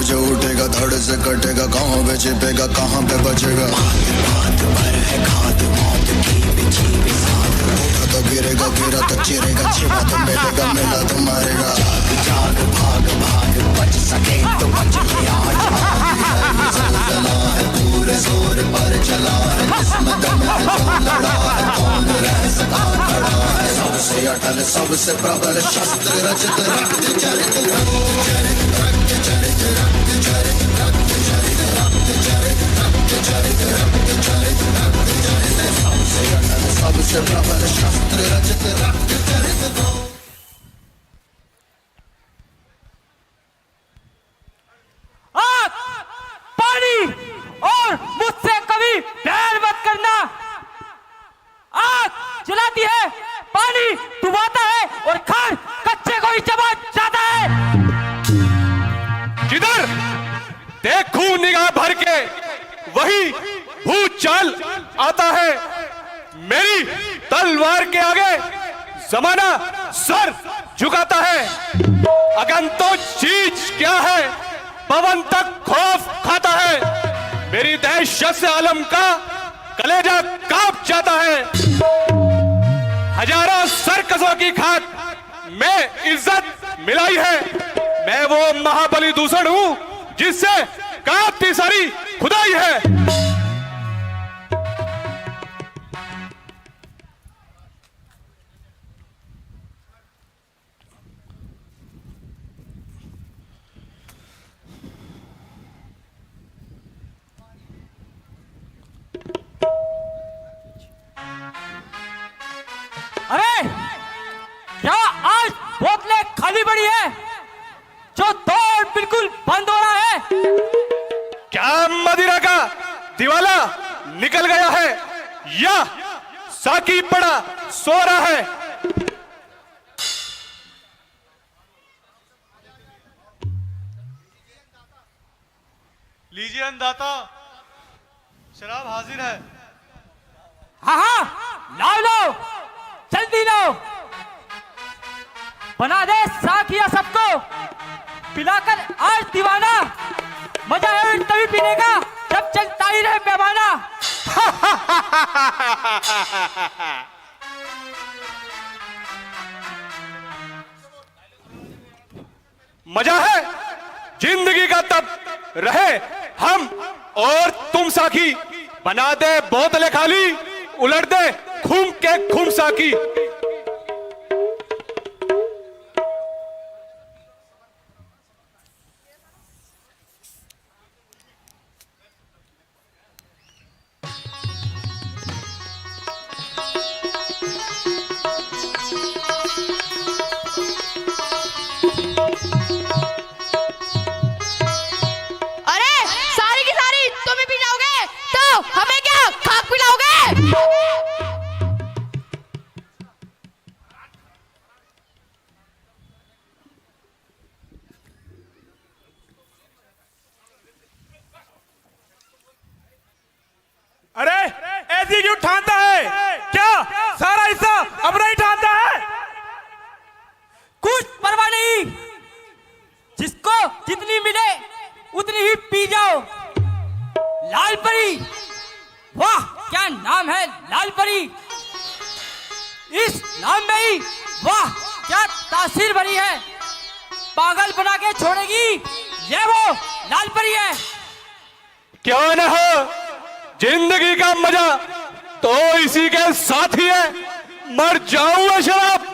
जो उठेगा धड़ से कटेगा, कहाँ पे छिपेगा कहाँ पे बचेगा। बात पर है खाद मौत की बिछी भी साथ, उठा तो गिरेगा गिरा तो चिरेगा, छिपा तो मिलेगा मिला तो मारेगा। जाग भाग भाग बच सके तो बच ले आज, चला है पूरे जोर पर चला है, जिसमें दम है जो लड़ा है, कौन रह सका खड़ा है। सबसे अटल सबसे प्रबल शस्त्र रचित रक्त चरित सबसे प्रबल शस्त्र रचित रक्त चरित। आग, पानी और मुझसे कभी प्यार मत करना। आग जलाती है, पानी डुबाता है और खान कच्चे को ही चबा जाता है। जिधर देखूं निगाह भर के वही भूत चाल आता है। मेरी तलवार के आगे जमाना सर झुकाता है। अगन तो चीज क्या है, पवन तक खौफ खाता है। मेरी दहशत से आलम का कलेजा कांप जाता है। हजारों सरकसों की खाक में इज्जत मिलाई है। मैं वो महाबली दूषण हूं जिससे कांपती सारी खुदाई है। अरे क्या आज बोतलें खाली पड़ी है जो दौर बिल्कुल बंद हो रहा है? क्या मदिरा का दिवाला निकल गया है या साकी पड़ा सो रहा है? लीजिए अन्नदाता, शराब हाजिर है। हाँ हाँ, लाओ लाओ, जल्दी लाओ। बना दे साकिया सबको, पिलाकर आज दीवाना। मजा है तभी पीने का जब चलता ही रहे पैमाना। मजा है जिंदगी का तब रहे हम और तुम साकी। बना दे बोतलें खाली, उलट दे घूम के घूम साकी। हमें क्या खाक पिलाओगे? अरे ऐसी क्यों ठानता है? क्या सारा हिस्सा अपना ही ठानता है? कुछ परवाह नहीं, जिसको जितनी मिले उतनी ही पी जाओ। लाल परी, वाह क्या नाम है लाल परी। इस नाम में ही वाह क्या तासीर भरी है। पागल बना के छोड़ेगी ये वो लाल परी है। क्यों न हो, जिंदगी का मजा तो इसी के साथ ही है। मर जाऊंगा शराब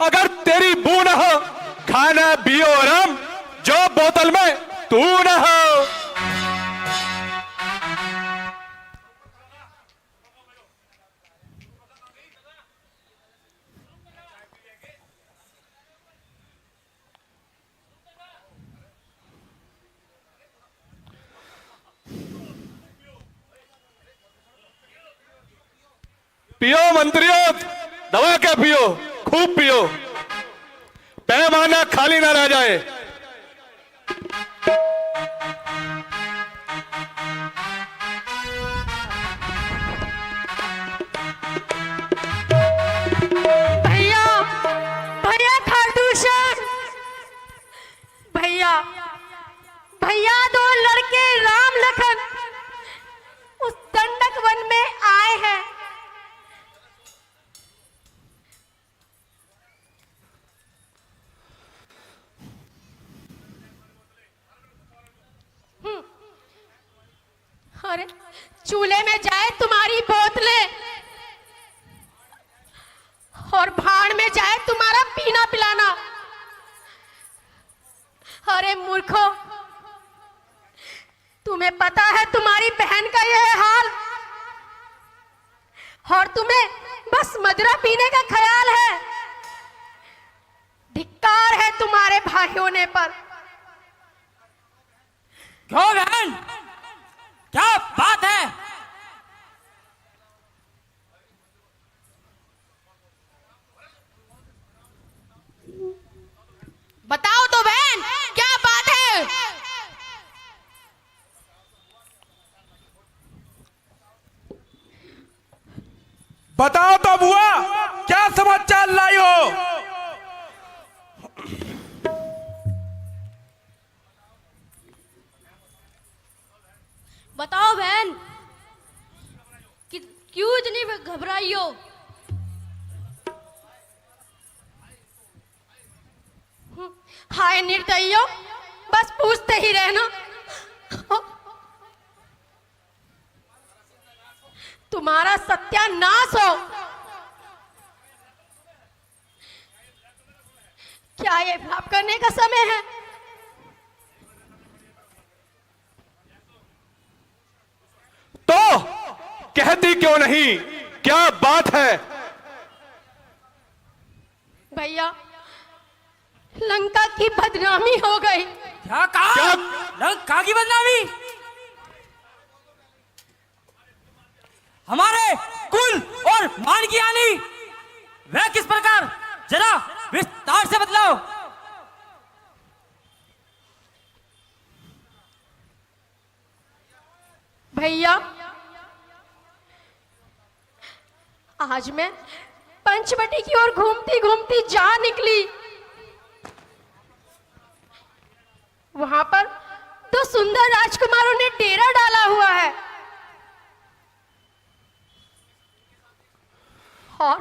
अगर तेरी बू न हो। खाना पियो रम जो बोतल में तू न हो। पियो मंत्रियों, दबा के पियो, खूब पियो, पैमाना खाली ना रह जाए। भैया, भैया खाटूश्याम, भैया, भैया अरे चूल्हे में जाए तुम्हारी बोतलें और भाड़ में जाए तुम्हारा पीना पिलाना। अरे मूर्खो, तुम्हें पता है तुम्हारी बहन का यह हाल और तुम्हें बस मदिरा पीने का ख्याल है। धिक्कार है तुम्हारे भाई होने पर। क्यों बहन, क्या बात है? बताओ तो बहन, क्या बात है? बताओ तो बुआ, क्या समाचार लाई हो? बताओ बहन, क्यों इतनी घबराई हो? हाय निर्दयियों, बस पूछते ही रहना। तुम्हारा सत्यानाश हो। क्या ये पाप करने का समय है? तो कहती क्यों नहीं, क्या बात है? भैया, लंका की बदनामी हो गई। क्या कहा? लंका की बदनामी? हमारे कुल और मान की हानि, वह किस प्रकार? जरा विस्तार से बतलाओ। भैया, आज मैं पंचवटी की ओर घूमती घूमती जा निकली। वहां पर दो सुंदर राजकुमारों ने डेरा डाला हुआ है और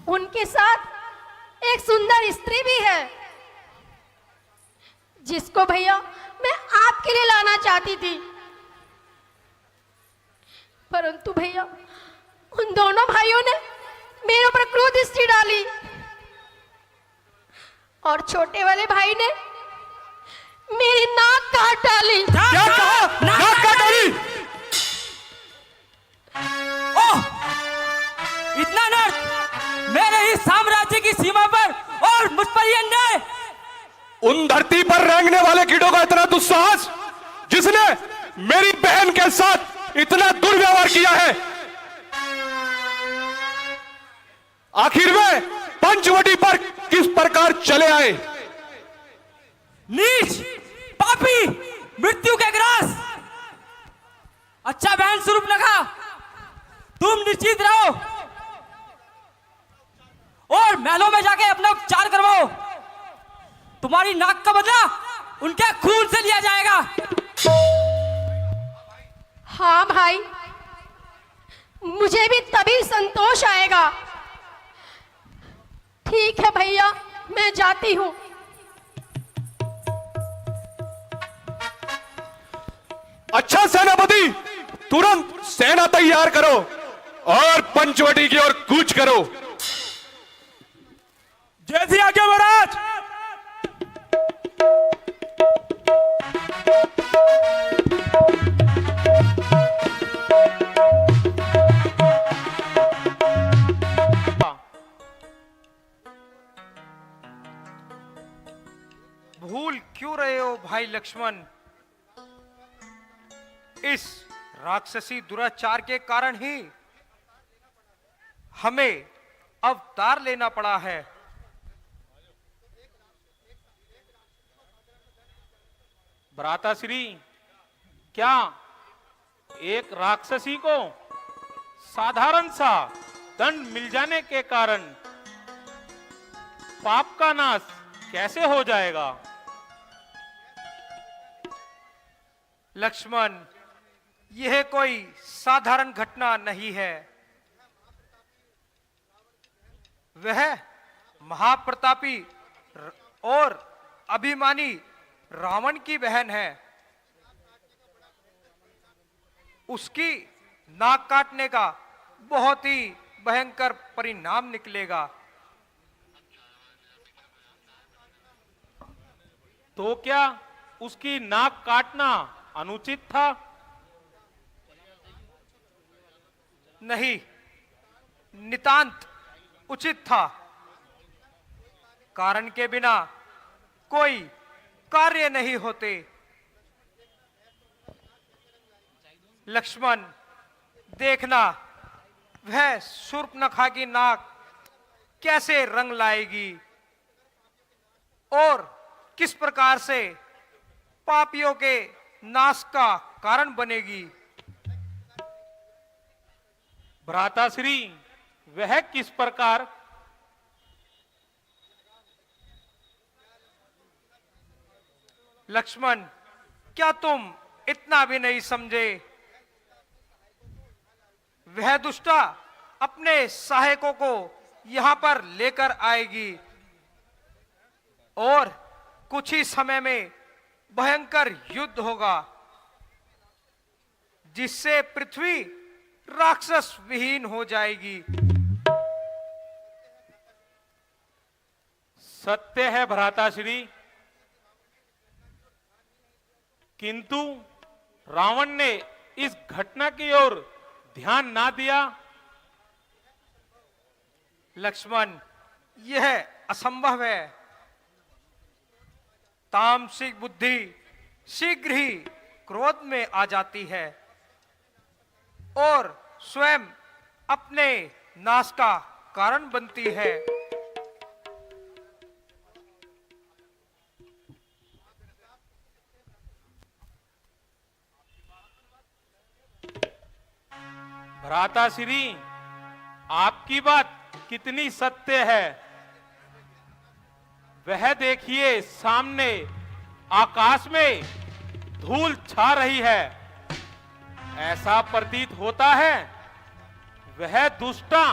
उनके साथ एक सुंदर स्त्री भी है, जिसको भैया मैं आपके लिए लाना चाहती थी। परंतु भैया, उन दोनों भाइयों ने मेरे ऊपर क्रोध दृष्टि डाली और छोटे वाले भाई ने मेरी नाक काट डाली। क्या कहा? नाक काट डाली? ओह, इतना नर्क मेरे ही साम्राज्य की सीमा पर और मुझ पर यह अन्याय! उन धरती पर रेंगने वाले कीड़ों का इतना दुस्साहस, जिसने मेरी बहन के साथ इतना दुर्व्यवहार किया है। आखिर में पंचवटी पर किस प्रकार चले आए? नीच, पापी, मृत्यु के ग्रास! अच्छा बहन सूर्पनखा, तुम निश्चित रहो और महलों में जाके अपना उपचार करवाओ। तुम्हारी नाक का बदला उनके खून से लिया जाएगा। हाँ भाई, मुझे भी तभी संतोष आएगा। ठीक है भैया, मैं जाती हूं। अच्छा सेनापति, तुरंत सेना तैयार करो और पंचवटी की ओर कूच करो। जैसी आज्ञा महाराज। भूल क्यों रहे हो भाई लक्ष्मण? इस राक्षसी दुराचार के कारण ही हमें अवतार लेना पड़ा है। भ्राताश्री, क्या एक राक्षसी को साधारण सा दंड मिल जाने के कारण पाप का नाश कैसे हो जाएगा? लक्ष्मण, यह कोई साधारण घटना नहीं है। वह महाप्रतापी और अभिमानी रावण की बहन है। उसकी नाक काटने का बहुत ही भयंकर परिणाम निकलेगा। तो क्या उसकी नाक काटना अनुचित था? नहीं, नितांत उचित था। कारण के बिना कोई कार्य नहीं होते। लक्ष्मण, देखना वह शूर्पणखा की नाक कैसे रंग लाएगी और किस प्रकार से पापियों के नाश का कारण बनेगी। भ्राताश्री, वह किस प्रकार? लक्ष्मण, क्या तुम इतना भी नहीं समझे? वह दुष्टा अपने सहायकों को यहां पर लेकर आएगी और कुछ ही समय में भयंकर युद्ध होगा, जिससे पृथ्वी राक्षस विहीन हो जाएगी। सत्य है भ्राताश्री, किंतु रावण ने इस घटना की ओर ध्यान ना दिया। लक्ष्मण, यह असंभव है। तामसिक बुद्धि शीघ्र ही क्रोध में आ जाती है और स्वयं अपने नाश का कारण बनती है। भ्राताश्री, आपकी बात कितनी सत्य है। वह देखिए, सामने आकाश में धूल छा रही है। ऐसा प्रतीत होता है वह दुष्टा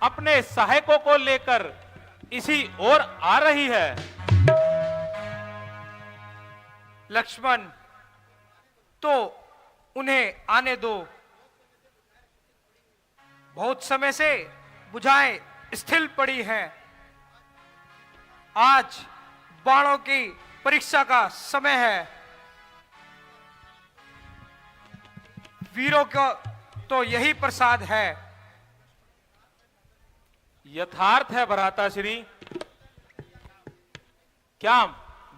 अपने सहायकों को लेकर इसी ओर आ रही है। लक्ष्मण, तो उन्हें आने दो। बहुत समय से बुझाएं स्थिर पड़ी हैं। आज बाणों की परीक्षा का समय है। वीरों का तो यही प्रसाद है। यथार्थ है भ्राताश्री। क्या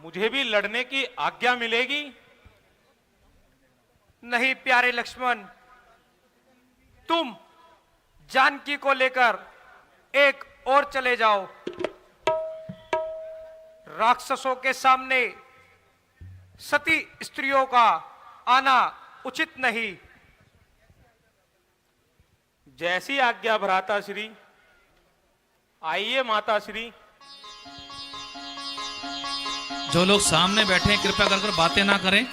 मुझे भी लड़ने की आज्ञा मिलेगी? नहीं प्यारे लक्ष्मण, तुम जानकी को लेकर एक और चले जाओ। राक्षसों के सामने सती स्त्रियों का आना उचित नहीं। जैसी आज्ञा भ्राताश्री। आइए माताश्री। जो लोग सामने बैठे हैं कृपया कर बातें ना करें।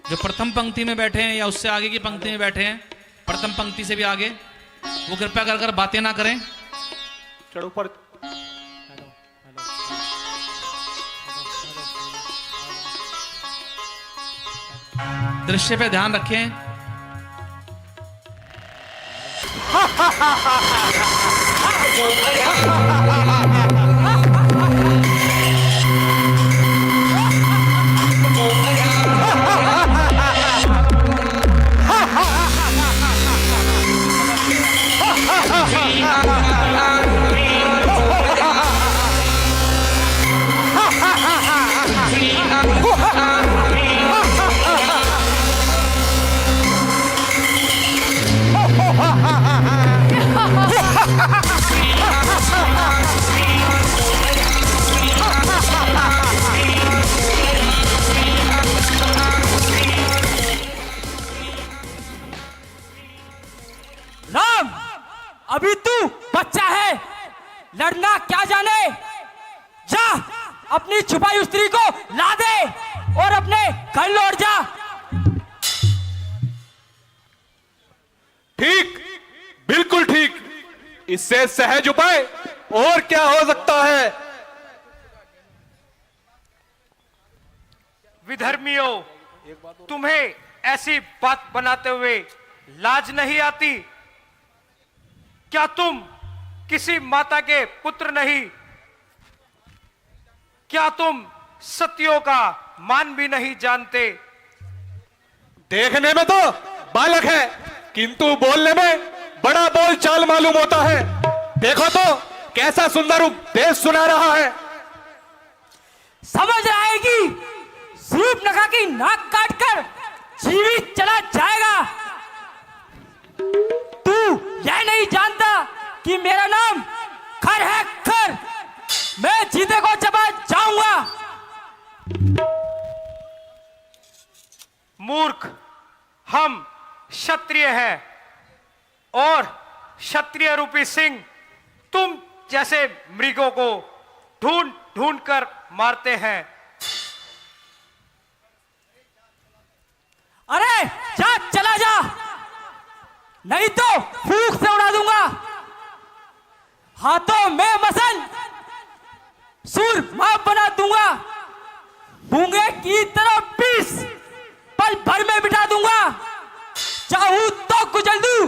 जो प्रथम पंक्ति में बैठे हैं या उससे आगे की पंक्ति में बैठे हैं, प्रथम पंक्ति से भी आगे, वो कृपया कर बातें ना करें। चढ़ो पर। दृश्य पे ध्यान रखें। राम, अभी तू बच्चा है, लड़ना क्या जाने। जा अपनी छुपाई स्त्री को ला दे और अपने घर लौट जा। ठीक, बिल्कुल ठीक। इससे सहज उपाय और क्या हो सकता है? विधर्मियों, तुम्हें ऐसी बात बनाते हुए लाज नहीं आती? क्या तुम किसी माता के पुत्र नहीं? क्या तुम सतियों का मान भी नहीं जानते? देखने में तो बालक है, किंतु बोलने में बड़ा बोल चाल मालूम होता है। देखो तो कैसा सुंदर उपदेश सुना रहा है। समझ रहा है कि सूर्पनखा की नाक काटकर जीवित चला जाएगा। तू यह नहीं जानता कि मेरा नाम खर है, खर। मैं जीते को चबा जाऊंगा। मूर्ख, हम क्षत्रिय हैं और क्षत्रिय रूपी सिंह तुम जैसे मृगों को ढूंढ ढूंढ कर मारते हैं। अरे जा, चला जा, नहीं तो फूंक से उड़ा दूंगा। हाथों में मसल सूर माप बना दूंगा। भूंगे की तरह पीस पल भर में बिठा दूंगा। चाहूं तो कुचल दूं,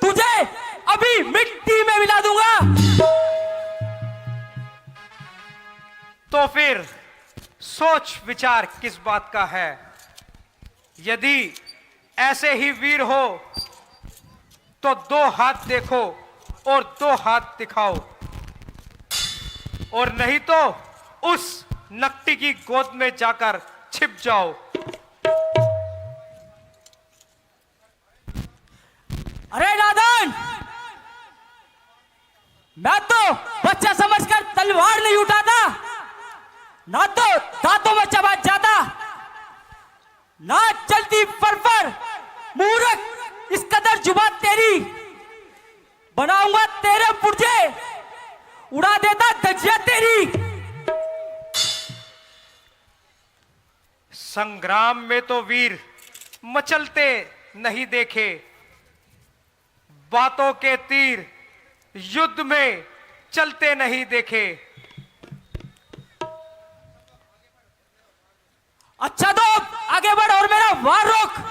तुझे अभी मिट्टी में मिला दूंगा। तो फिर सोच विचार किस बात का है? यदि ऐसे ही वीर हो तो 2 हाथ देखो और 2 हाथ दिखाओ, और नहीं तो उस नकटी की गोद में जाकर छिप जाओ। अरे नादान, मैं तो बच्चा समझकर तलवार नहीं उठाता, ना तो दांतों में चबा जाता, ना चलती फर। मूर्ख, इस कदर जुबान तेरी, बनाऊंगा तेरे पुर्जे, उड़ा देता धज्जियां तेरी। संग्राम में तो वीर मचलते नहीं देखे, बातों के तीर युद्ध में चलते नहीं देखे। अच्छा तो आगे बढ़ और मेरा वार रोक।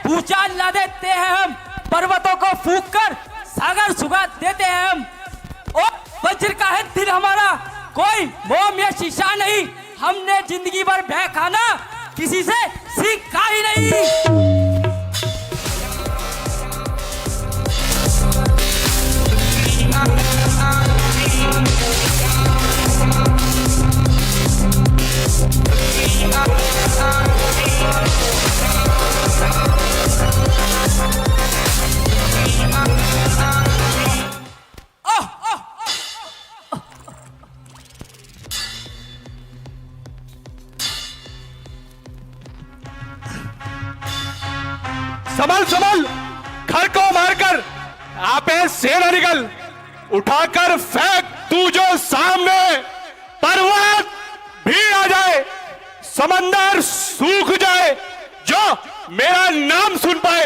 भूचाल ला देते हैं हम, पर्वतों को फूंक कर सागर सुगा देते हैं हम। और वज्र का है दिल हमारा, कोई मोम या शीशा नहीं। हमने जिंदगी भर भय खाना किसी से सीखा ही नहीं। संभल संभल, घर को मारकर आपे से न निकल, उठाकर फेंक तू जो सामने, पर्वत भीड़ आ जाए, समंदर सूख जाए, जो मेरा नाम सुन पाए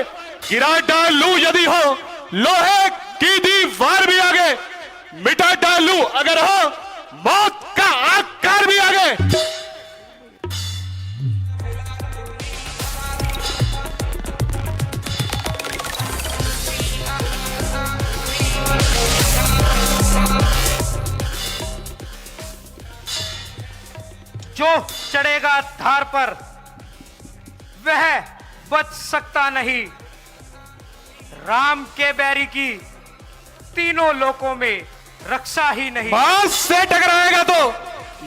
गिरा डालू यदि हो, लोहे की दीवार भी आगे मिटा डालू अगर हो, मौत का आकार भी आगे। जो चढ़ेगा धार पर वह बच सकता नहीं। राम के बैरी की तीनों लोकों में रक्षा ही नहीं। बांस से टकराएगा तो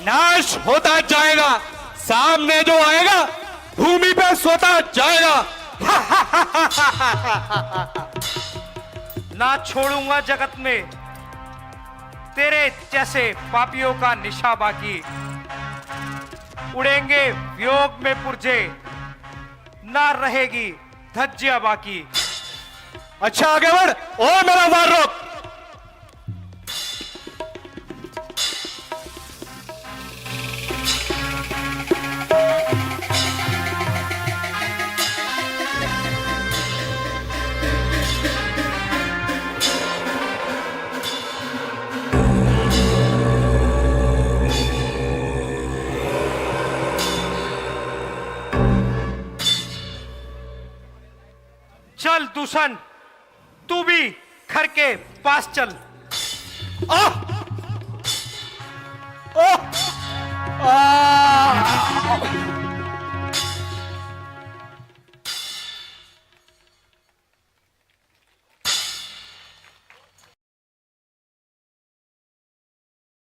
नाश होता जाएगा, सामने जो आएगा भूमि पे सोता जाएगा। ना छोड़ूंगा जगत में तेरे जैसे पापियों का निशा बाकी। उड़ेंगे वियोग में पुरजे, ना रहेगी धज्जियां बाकी। अच्छा आगे बढ़, ओ मेरा वार रोक। चल दूषण, तू भी खर के पास चल। आ! आ! आ!